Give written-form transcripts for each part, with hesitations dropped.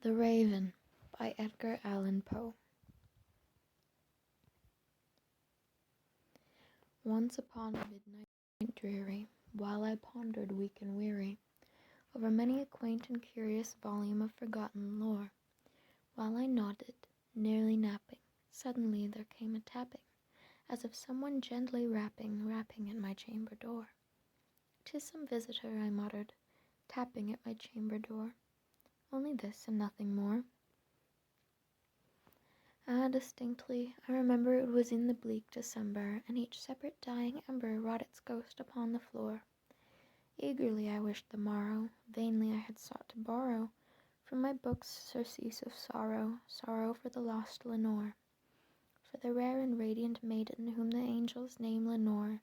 The Raven by Edgar Allan Poe. Once upon a midnight dreary, while I pondered weak and weary over many a quaint and curious volume of forgotten lore, while I nodded, nearly napping, suddenly there came a tapping, as of someone gently rapping at my chamber door. "'Tis some visitor," I muttered, tapping at my chamber door. "Only this and nothing more." Distinctly, I remember it was in the bleak December, and each separate dying ember wrought its ghost upon the floor. Eagerly I wished the morrow, vainly I had sought to borrow from my books surcease of sorrow, sorrow for the lost Lenore, for the rare and radiant maiden whom the angels name Lenore,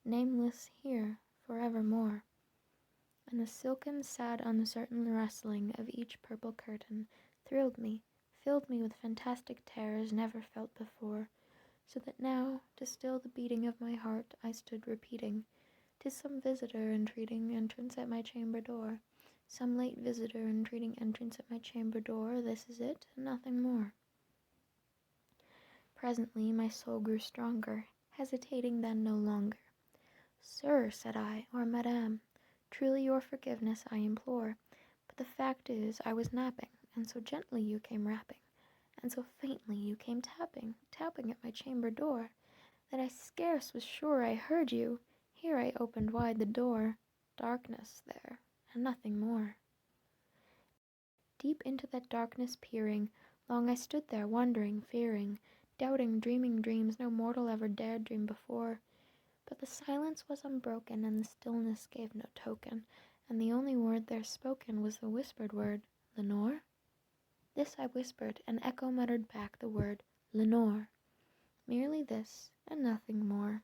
nameless here forevermore. And the silken, sad, uncertain rustling of each purple curtain thrilled me, filled me with fantastic terrors never felt before, so that now, to still the beating of my heart, I stood repeating, "'Tis some visitor entreating entrance at my chamber door, some late visitor entreating entrance at my chamber door, this is it, and nothing more." Presently my soul grew stronger, hesitating then no longer. "Sir," said I, "or madam, truly your forgiveness I implore, but the fact is I was napping, and so gently you came rapping, and so faintly you came tapping at my chamber door, that I scarce was sure I heard you. Here I opened wide the door, darkness there, and nothing more." Deep into that darkness peering, long I stood there wondering, fearing, doubting, dreaming dreams no mortal ever dared dream before. But the silence was unbroken, and the stillness gave no token, and the only word there spoken was the whispered word, "Lenore?" This I whispered, and echo muttered back the word, "Lenore." Merely this, and nothing more.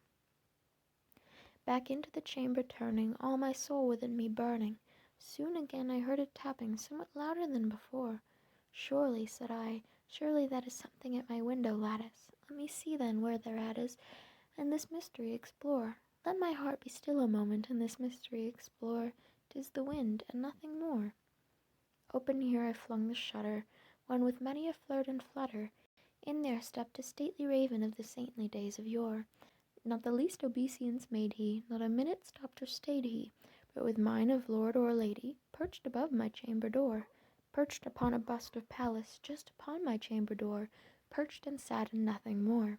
Back into the chamber turning, all my soul within me burning, soon again I heard it tapping, somewhat louder than before. "Surely," said I, "surely that is something at my window lattice. Let me see then where thereat is, and this mystery explore. Let my heart be still a moment, and this mystery explore. 'Tis the wind, and nothing more." Open here I flung the shutter, when with many a flirt and flutter, in there stepped a stately raven of the saintly days of yore. Not the least obeisance made he, not a minute stopped or stayed he, but with mine of lord or lady, perched above my chamber door, perched upon a bust of Pallas, just upon my chamber door, perched and sat and nothing more.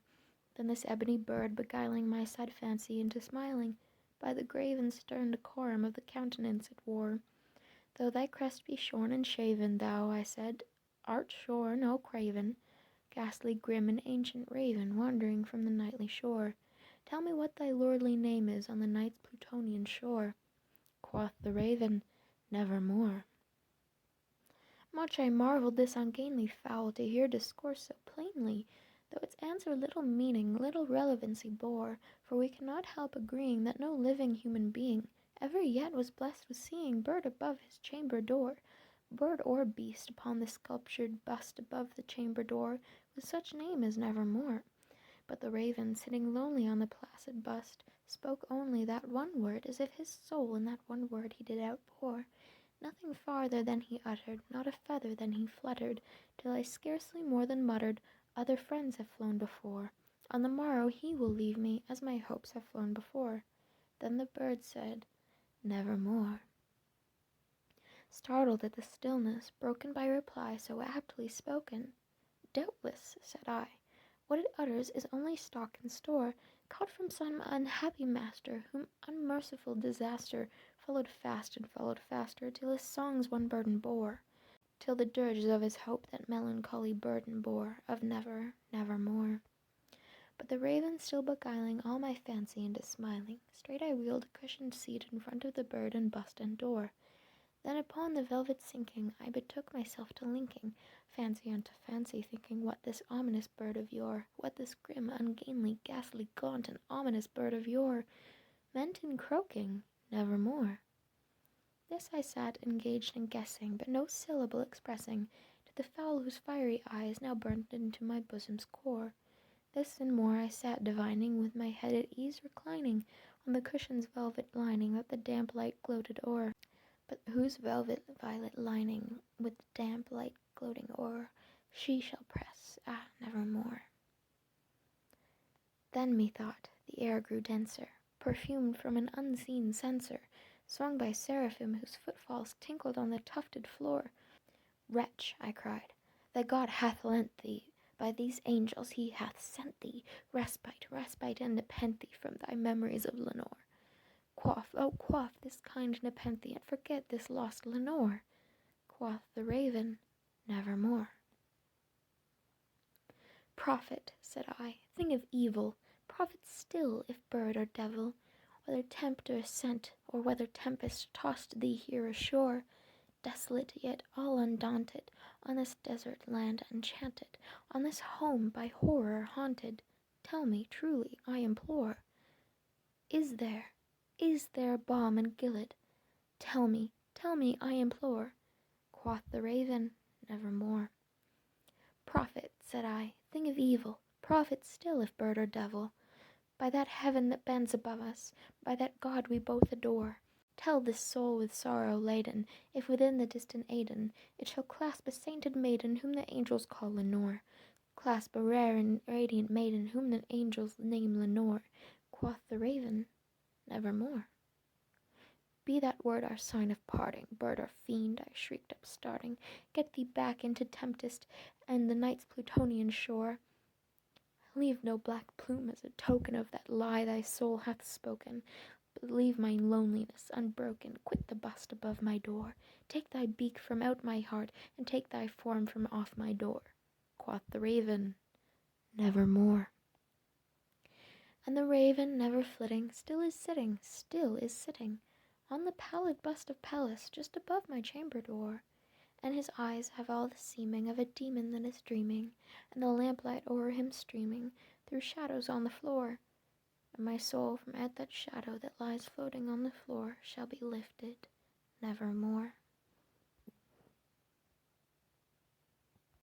Then this ebony bird beguiling my sad fancy into smiling, by the grave and stern decorum of the countenance it wore. "Though thy crest be shorn and shaven, thou," I said, "art sure no craven, ghastly, grim, and ancient raven, wandering from the nightly shore. Tell me what thy lordly name is on the night's Plutonian shore." Quoth the raven, "Nevermore." Much I marvelled this ungainly fowl to hear discourse so plainly, though its answer little meaning, little relevancy bore, for we cannot help agreeing that no living human being ever yet was blessed with seeing bird above his chamber door, bird or beast upon the sculptured bust above the chamber door, with such name as Nevermore. But the raven, sitting lonely on the placid bust, spoke only that one word, as if his soul in that one word he did outpour. Nothing farther than he uttered, not a feather than he fluttered, till I scarcely more than muttered, "Other friends have flown before. On the morrow he will leave me, as my hopes have flown before." Then the bird said, "Nevermore." Startled at the stillness, broken by reply so aptly spoken, "Doubtless," said I, "what it utters is only stock and store, caught from some unhappy master, whom unmerciful disaster followed fast and followed faster, till his songs one burden bore, till the dirges of his hope that melancholy burden bore, of never, nevermore." But the raven still beguiling all my fancy into smiling, straight I wheeled a cushioned seat in front of the bird and bust and door. Then upon the velvet sinking, I betook myself to linking fancy unto fancy, thinking what this ominous bird of yore, what this grim, ungainly, ghastly, gaunt, and ominous bird of yore, meant in croaking, "Nevermore." This I sat engaged in guessing, but no syllable expressing to the fowl whose fiery eyes now burnt into my bosom's core. This and more I sat divining, with my head at ease reclining on the cushion's velvet lining that the damp light gloated o'er, but whose velvet violet lining with the damp light floating o'er, she shall press, nevermore. Then methought the air grew denser, perfumed from an unseen censer, swung by seraphim whose footfalls tinkled on the tufted floor. Wretch, I cried, that God hath lent thee, by these angels he hath sent thee, respite, respite, and nepenthe from thy memories of Lenore. Quaff, oh quaff this kind nepenthe, and forget this lost Lenore. Quoth the raven, nevermore. Prophet, said I, thing of evil, prophet still, if bird or devil, whether tempter sent, or whether tempest tossed thee here ashore, desolate yet all undaunted, on this desert land enchanted, on this home by horror haunted, tell me truly, I implore, is there balm in Gilead? Tell me, I implore. Quoth the raven, nevermore. Prophet, said I, thing of evil, prophet still, if bird or devil, by that heaven that bends above us, by that God we both adore, tell this soul with sorrow laden, if within the distant Aidenn it shall clasp a sainted maiden whom the angels call Lenore, clasp a rare and radiant maiden whom the angels name Lenore. Quoth the raven, nevermore. Be that word our sign of parting, bird or fiend, I shrieked up starting, get thee back into tempest and the night's Plutonian shore. Leave no black plume as a token of that lie thy soul hath spoken, but leave my loneliness unbroken, quit the bust above my door, take thy beak from out my heart, and take thy form from off my door. Quoth the raven, nevermore. And the raven, never flitting, still is sitting, on the pallid bust of Pallas, just above my chamber door, and his eyes have all the seeming of a demon that is dreaming, and the lamplight o'er him streaming through shadows on the floor. And my soul from out that shadow that lies floating on the floor shall be lifted nevermore.